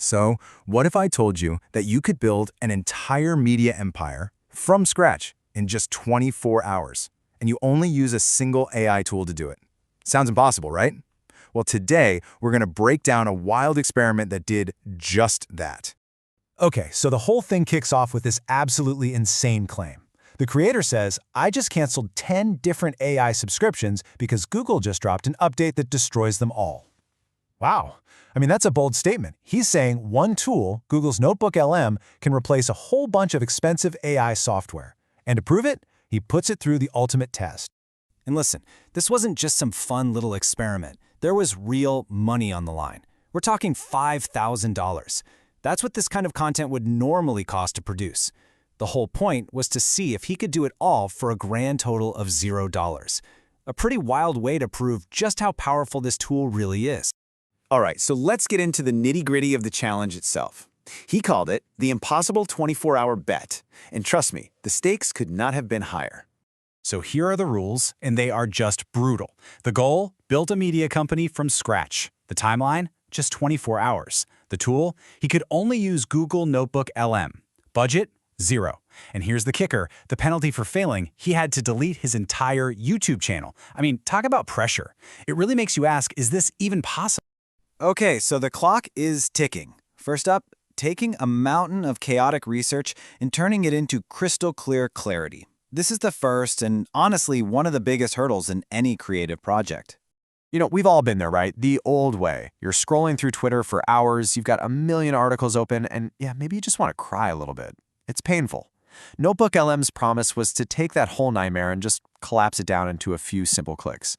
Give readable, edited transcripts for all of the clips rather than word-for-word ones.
So, what if I told you that you could build an entire media empire from scratch in just 24 hours, and you only use a single AI tool to do it? Sounds impossible, right? Well, today, we're going to break down a wild experiment that did just that. Okay, so the whole thing kicks off with this absolutely insane claim. The creator says, I just canceled 10 different AI subscriptions because Google just dropped an update that destroys them all. Wow. I mean, that's a bold statement. He's saying one tool, Google's Notebook LM, can replace a whole bunch of expensive AI software. And to prove it, he puts it through the ultimate test. And listen, this wasn't just some fun little experiment. There was real money on the line. We're talking $5,000. That's what this kind of content would normally cost to produce. The whole point was to see if he could do it all for a grand total of $0. A pretty wild way to prove just how powerful this tool really is. All right, so let's get into the nitty-gritty of the challenge itself. He called it the impossible 24-hour bet. And trust me, the stakes could not have been higher. So here are the rules, and they are just brutal. The goal? Build a media company from scratch. The timeline? Just 24 hours. The tool? He could only use Google Notebook LM. Budget? $0. And here's the kicker. The penalty for failing, he had to delete his entire YouTube channel. I mean, talk about pressure. It really makes you ask, is this even possible? Okay, so the clock is ticking. First up, taking a mountain of chaotic research and turning it into crystal clear clarity. This is the first and honestly one of the biggest hurdles in any creative project. You know, we've all been there, right? The old way. You're scrolling through Twitter for hours, you've got a million articles open, and yeah, maybe you just want to cry a little bit. It's painful. Notebook LM's promise was to take that whole nightmare and just collapse it down into a few simple clicks.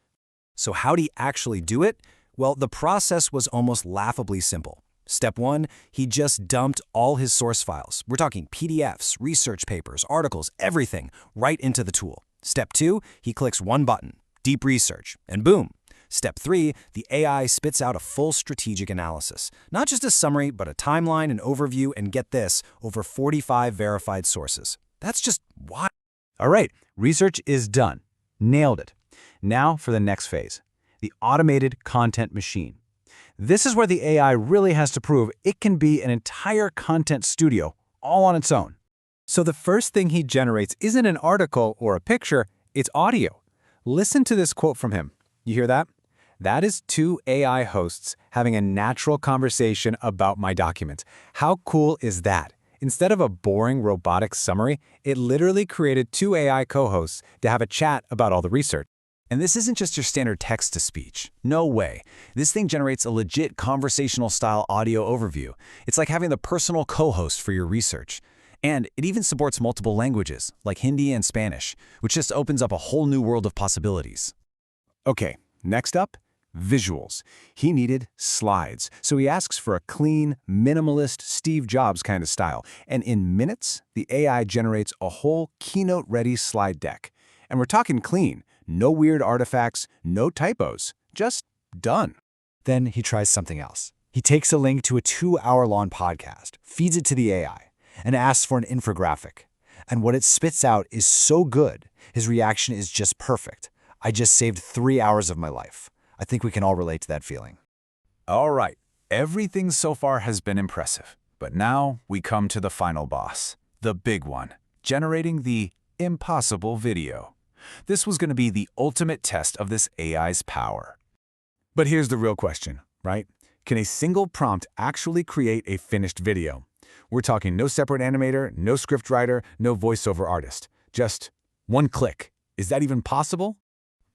So how'd he actually do it? Well, the process was almost laughably simple. Step 1, he just dumped all his source files. We're talking PDFs, research papers, articles, everything, right into the tool. Step 2, he clicks one button, Deep Research, and boom. Step 3, the AI spits out a full strategic analysis. Not just a summary, but a timeline, an overview, and get this, over 45 verified sources. That's just wild. All right, research is done. Nailed it. Now for the next phase, the automated content machine. This is where the AI really has to prove it can be an entire content studio all on its own. So the first thing he generates isn't an article or a picture, it's audio. Listen to this quote from him. You hear that? That is 2 AI hosts having a natural conversation about my document. How cool is that? Instead of a boring robotic summary, it literally created 2 AI co-hosts to have a chat about all the research. And this isn't just your standard text-to-speech. No way. This thing generates a legit conversational-style audio overview. It's like having the personal co-host for your research. And it even supports multiple languages, like Hindi and Spanish, which just opens up a whole new world of possibilities. Okay, next up, visuals. He needed slides, so he asks for a clean, minimalist Steve Jobs kind of style. And in minutes, the AI generates a whole keynote-ready slide deck. And we're talking clean. No weird artifacts, no typos, just done. Then he tries something else. He takes a link to a 2-hour-long podcast, feeds it to the AI, and asks for an infographic. And what it spits out is so good, his reaction is just perfect. I just saved 3 hours of my life. I think we can all relate to that feeling. All right, everything so far has been impressive. But now we come to the final boss, the big one, generating the impossible video. This was going to be the ultimate test of this AI's power. But here's the real question, right? Can a single prompt actually create a finished video? We're talking no separate animator, no scriptwriter, no voiceover artist. Just one click. Is that even possible?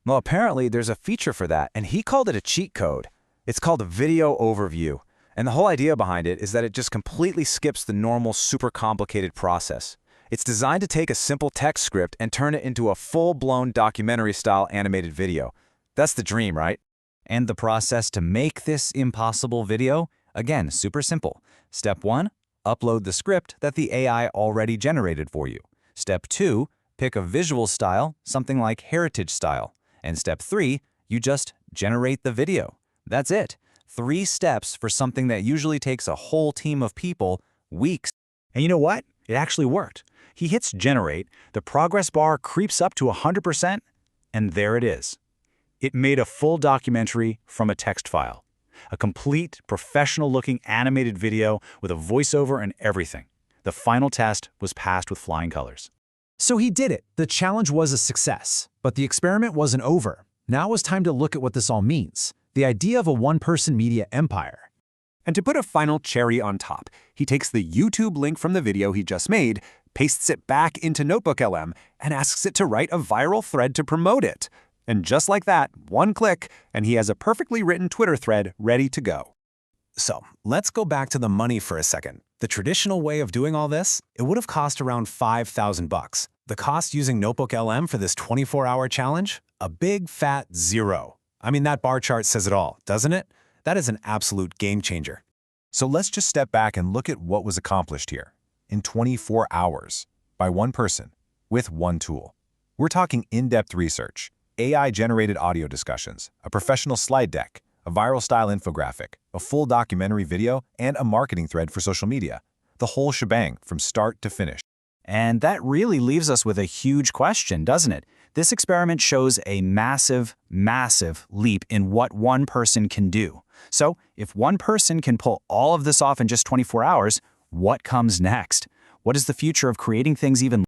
Well, apparently there's a feature for that, and he called it a cheat code. It's called a video overview. And the whole idea behind it is that it just completely skips the normal, super complicated process. It's designed to take a simple text script and turn it into a full-blown documentary-style animated video. That's the dream, right? And the process to make this impossible video? Again, super simple. Step 1, upload the script that the AI already generated for you. Step 2, pick a visual style, something like heritage style. And step 3, you just generate the video. That's it. 3 steps for something that usually takes a whole team of people weeks. And you know what? It actually worked. He hits generate, the progress bar creeps up to 100%, and there it is. It made a full documentary from a text file. a complete, professional-looking animated video with a voiceover and everything. The final test was passed with flying colors. So he did it. The challenge was a success. But the experiment wasn't over. Now it was time to look at what this all means. The idea of a one-person media empire. And to put a final cherry on top, he takes the YouTube link from the video he just made, pastes it back into NotebookLM, and asks it to write a viral thread to promote it. And just like that, one click, and he has a perfectly written Twitter thread ready to go. So let's go back to the money for a second. The traditional way of doing all this, it would have cost around $5,000. The cost using NotebookLM for this 24-hour challenge? A big fat zero. I mean, that bar chart says it all, doesn't it? That is an absolute game changer. So let's just step back and look at what was accomplished here. In 24 hours, by one person, with one tool. We're talking in-depth research, AI-generated audio discussions, a professional slide deck, a viral-style infographic, a full documentary video, and a marketing thread for social media. The whole shebang from start to finish. And that really leaves us with a huge question, doesn't it? This experiment shows a massive, massive leap in what one person can do. So, if one person can pull all of this off in just 24 hours, what comes next? What is the future of creating things even